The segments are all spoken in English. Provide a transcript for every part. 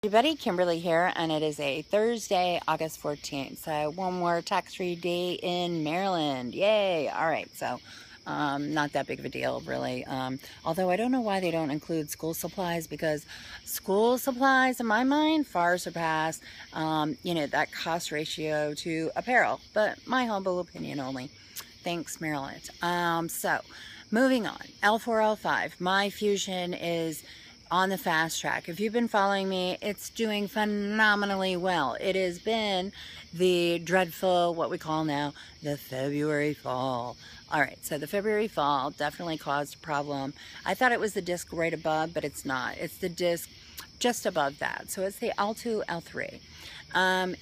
Everybody, Kimberly here, and it is a Thursday, August 14th. So one more tax-free day in Maryland. Yay! All right, so not that big of a deal, really. Although I don't know why they don't include school supplies, because school supplies, in my mind, far surpass, that cost ratio to apparel. But my humble opinion only. Thanks, Maryland. So moving on, L4, L5. My fusion is on the fast track. If you've been following me, it's doing phenomenally well. It has been the dreadful, what we call now, the February fall. All right, so the February fall definitely caused a problem. I thought it was the disc right above, but it's not. It's the disc just above that. So it's the L2, L3.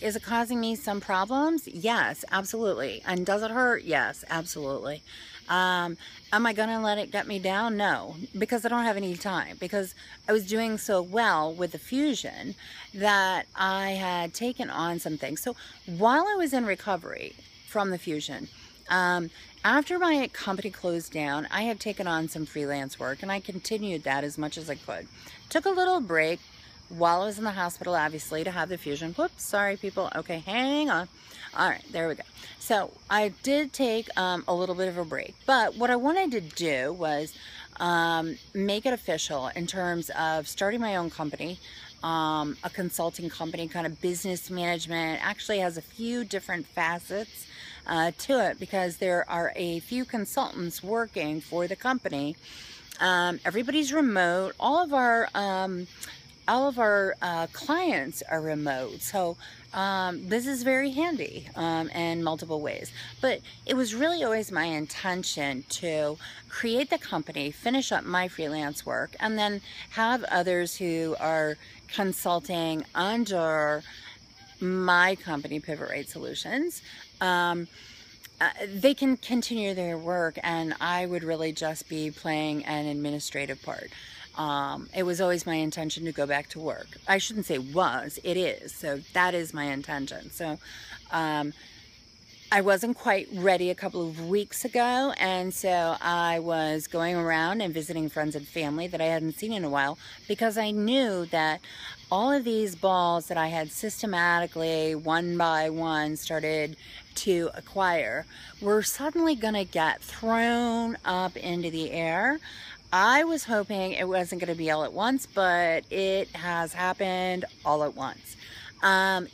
Is it causing me some problems? Yes, absolutely. And does it hurt? Yes, absolutely. Am I gonna let it get me down? No, because I don't have any time, because I was doing so well with the fusion that I had taken on some things. So while I was in recovery from the fusion, after my company closed down, I had taken on some freelance work, and I continued that as much as I could. Took a little break while I was in the hospital, obviously, to have the fusion. Whoops, sorry people. Okay, hang on. All right, there we go. So I did take a little bit of a break, but what I wanted to do was make it official in terms of starting my own company, a consulting company, kind of business management. Actually has a few different facets to it, because there are a few consultants working for the company. Everybody's remote. All of our clients are remote, so this is very handy in multiple ways. But it was really always my intention to create the company, finish up my freelance work, and then have others who are consulting under my company, Pivot Right Solutions. They can continue their work, and I would really just be playing an administrative part. It was always my intention to go back to work. I shouldn't say was, it is. So that is my intention. So I wasn't quite ready a couple of weeks ago, and so I was going around and visiting friends and family that I hadn't seen in a while, because I knew that all of these balls that I had systematically, one by one, started to acquire were suddenly going to get thrown up into the air. I was hoping it wasn't going to be all at once, but it has happened all at once.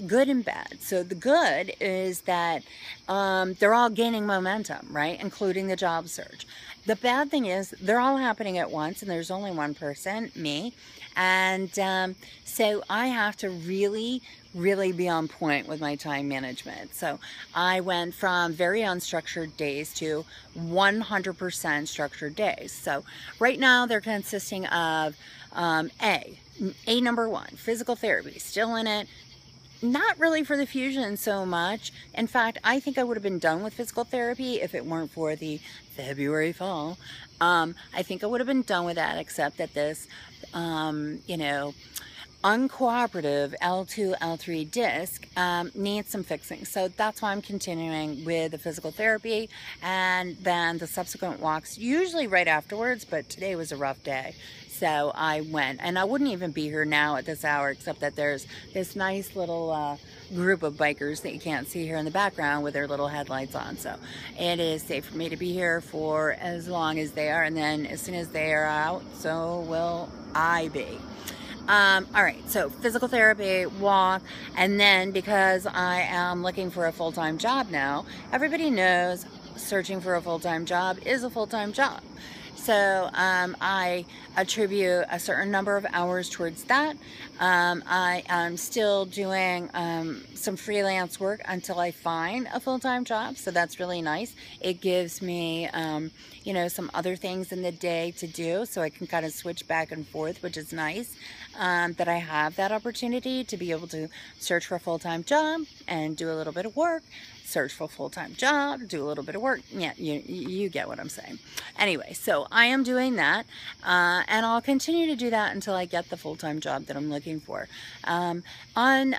Good and bad. So the good is that they're all gaining momentum, right? Including the job search. The bad thing is they're all happening at once, and there's only one person, me. And so I have to really be on point with my time management. So I went from very unstructured days to 100% structured days. So right now they're consisting of A number one, physical therapy, still in it. Not really for the fusion so much. In fact, I think I would have been done with physical therapy if it weren't for the February fall. I think I would have been done with that, except that this, uncooperative L2, L3 disc needs some fixing. So that's why I'm continuing with the physical therapy, and then the subsequent walks, usually right afterwards, but today was a rough day. So I went, and I wouldn't even be here now at this hour, except that there's this nice little group of bikers that you can't see here in the background with their little headlights on. So it is safe for me to be here for as long as they are, and then as soon as they are out, so will I be. All right, so physical therapy, walk, and then because I am looking for a full-time job now, everybody knows searching for a full-time job is a full-time job. So I attribute a certain number of hours towards that. I am still doing some freelance work until I find a full-time job, so that's really nice. It gives me some other things in the day to do, so I can kind of switch back and forth, which is nice, that I have that opportunity to be able to search for a full-time job and do a little bit of work, search for a full-time job, do a little bit of work. Yeah, you get what I'm saying. Anyway, so I am doing that, and I'll continue to do that until I get the full-time job that I'm looking for. On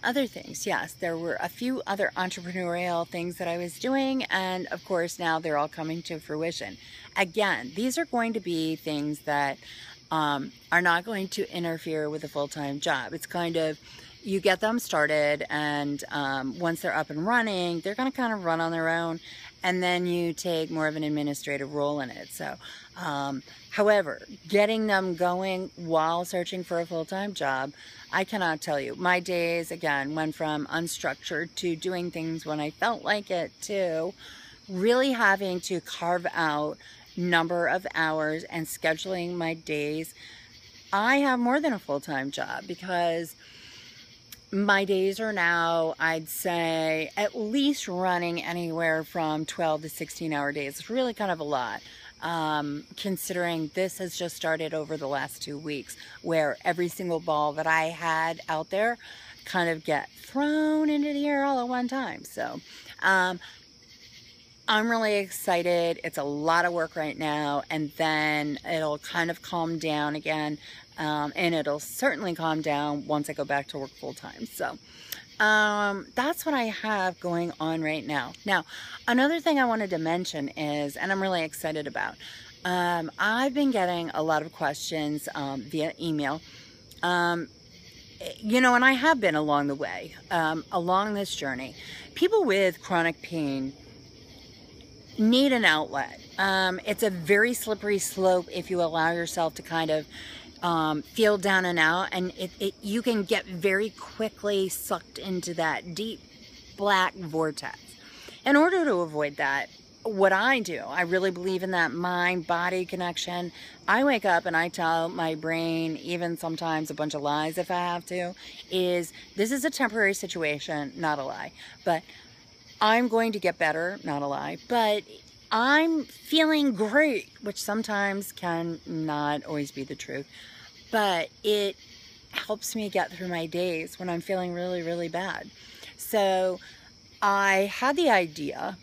other things, yes, there were a few other entrepreneurial things that I was doing, and of course now they're all coming to fruition. Again, these are going to be things that are not going to interfere with a full-time job. It's kind of, you get them started, and once they're up and running, they're going to kind of run on their own, and then you take more of an administrative role in it. So, however, getting them going while searching for a full-time job, I cannot tell you. My days, again, went from unstructured to doing things when I felt like it, to really having to carve out number of hours and scheduling my days. I have more than a full-time job, because my days are now, I'd say, at least running anywhere from 12 to 16-hour days. It's really kind of a lot, considering this has just started over the last 2 weeks, where every single ball that I had out there kind of get thrown into the air all at one time. So I'm really excited. It's a lot of work right now, and then it'll kind of calm down again. And it'll certainly calm down once I go back to work full time. So that's what I have going on right now. Now, another thing I wanted to mention is, and I'm really excited about, I've been getting a lot of questions via email. You know, and I have been along the way, along this journey. People with chronic pain need an outlet. It's a very slippery slope if you allow yourself to kind of feel down and out, and you can get very quickly sucked into that deep black vortex. In order to avoid that, what I do, I really believe in that mind-body connection. I wake up and I tell my brain, even sometimes a bunch of lies if I have to, is this is a temporary situation, not a lie, but I'm going to get better, not a lie, but I'm feeling great, which sometimes can not always be the truth, but it helps me get through my days when I'm feeling really, really bad. So I had the idea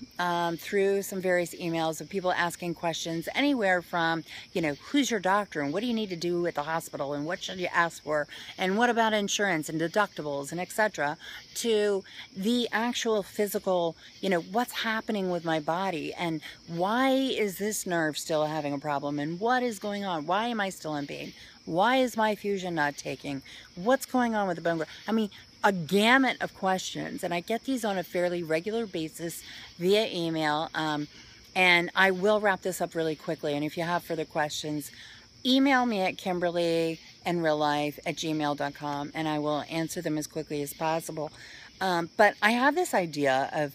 through some various emails of people asking questions anywhere from, you know, who's your doctor and what do you need to do at the hospital and what should you ask for and what about insurance and deductibles and etc., to the actual physical, you know, what's happening with my body and why is this nerve still having a problem and what is going on? Why am I still in pain? Why is my fusion not taking? What's going on with the bone growth? I mean, a gamut of questions, and I get these on a fairly regular basis via email, and I will wrap this up really quickly, and if you have further questions, email me at kimberlyininreallife@gmail.com, and I will answer them as quickly as possible. But I have this idea of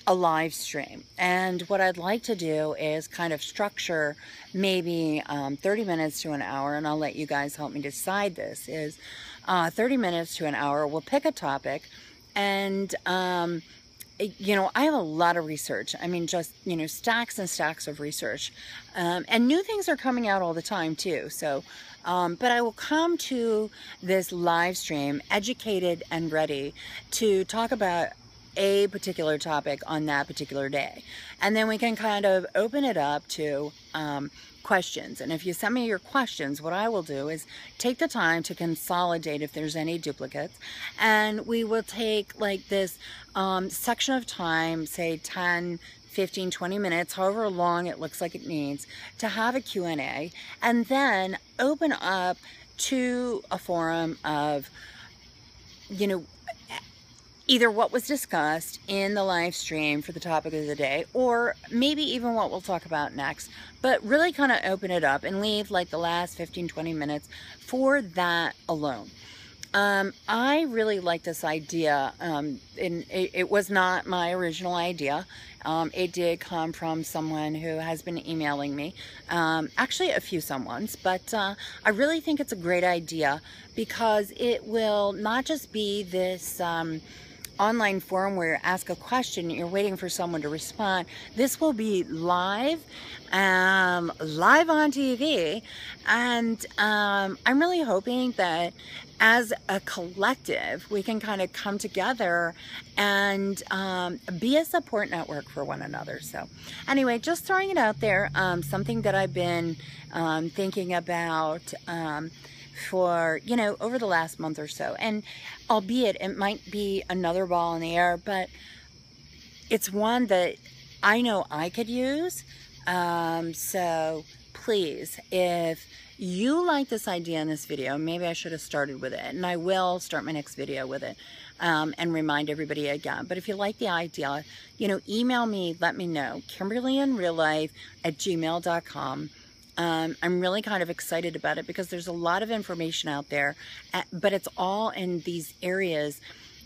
a live stream, and what I'd like to do is kind of structure maybe 30 minutes to an hour, and I'll let you guys help me decide this, is 30 minutes to an hour, we'll pick a topic, and you know, I have a lot of research. I mean, just, you know, stacks and stacks of research, and new things are coming out all the time too. So, but I will come to this live stream educated and ready to talk about a particular topic on that particular day. And then we can kind of open it up to questions. And if you send me your questions, what I will do is take the time to consolidate if there's any duplicates. And we will take like this section of time, say 10, 15, 20 minutes, however long it looks like it needs, to have a Q&A, and then open up to a forum of, you know, either what was discussed in the live stream for the topic of the day, or maybe even what we'll talk about next, but really kind of open it up and leave like the last 15, 20 minutes for that alone. I really like this idea, and it was not my original idea. It did come from someone who has been emailing me, actually a few someones, but I really think it's a great idea because it will not just be this online forum where you ask a question, you're waiting for someone to respond. This will be live, live on TV, and I'm really hoping that as a collective, we can kind of come together and be a support network for one another. So anyway, just throwing it out there, something that I've been thinking about for, you know, over the last month or so. And albeit it might be another ball in the air, but it's one that I know I could use. So please, if you like this idea in this video, maybe I should have started with it, and I will start my next video with it, and remind everybody again. But if you like the idea, you know, email me, let me know, KimberlyInRealLife@gmail.com. I'm really kind of excited about it because there's a lot of information out there, but it's all in these areas.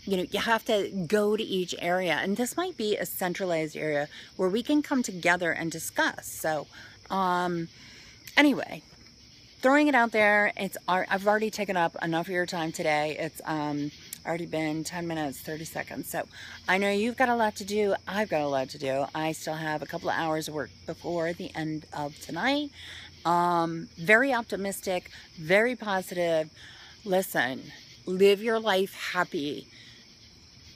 You know, you have to go to each area, and this might be a centralized area where we can come together and discuss. So, anyway, throwing it out there. I've already taken up enough of your time today. It's already been 10 minutes, 30 seconds. So I know you've got a lot to do. I've got a lot to do. I still have a couple of hours of work before the end of tonight. Very optimistic, very positive. Listen, live your life happy.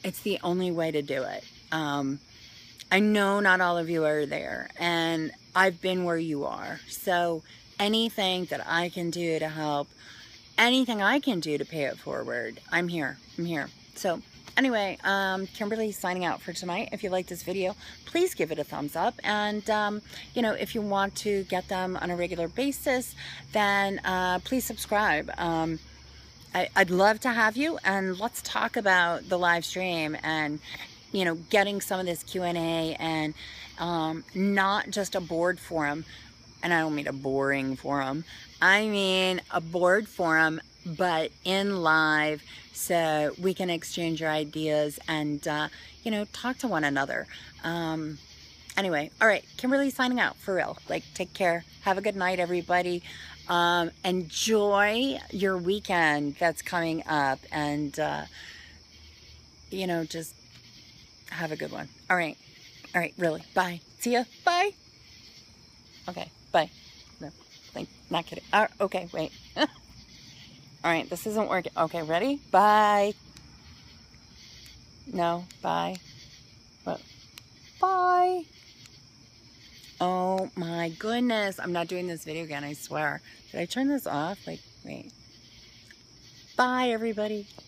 It's the only way to do it. I know not all of you are there, and I've been where you are. So anything that I can do to help, anything I can do to pay it forward, I'm here. I'm here. So anyway, Kimberly signing out for tonight. If you like this video, please give it a thumbs up. And, you know, if you want to get them on a regular basis, then please subscribe. I'd love to have you, and let's talk about the live stream and, you know, getting some of this Q&A and not just a board forum. And I don't mean a boring forum. I mean a board forum, but in live, so we can exchange our ideas and, you know, talk to one another. Anyway, all right, Kimberly signing out for real. Like, take care. Have a good night, everybody. Enjoy your weekend that's coming up, and, you know, just have a good one. All right, really. Bye. See ya. Bye. Okay, bye. No, not kidding. Okay, wait. All right, this isn't working. Okay, ready? Bye. No, bye. What? Bye. Oh my goodness. I'm not doing this video again, I swear. Did I turn this off? Like, wait. Bye, everybody.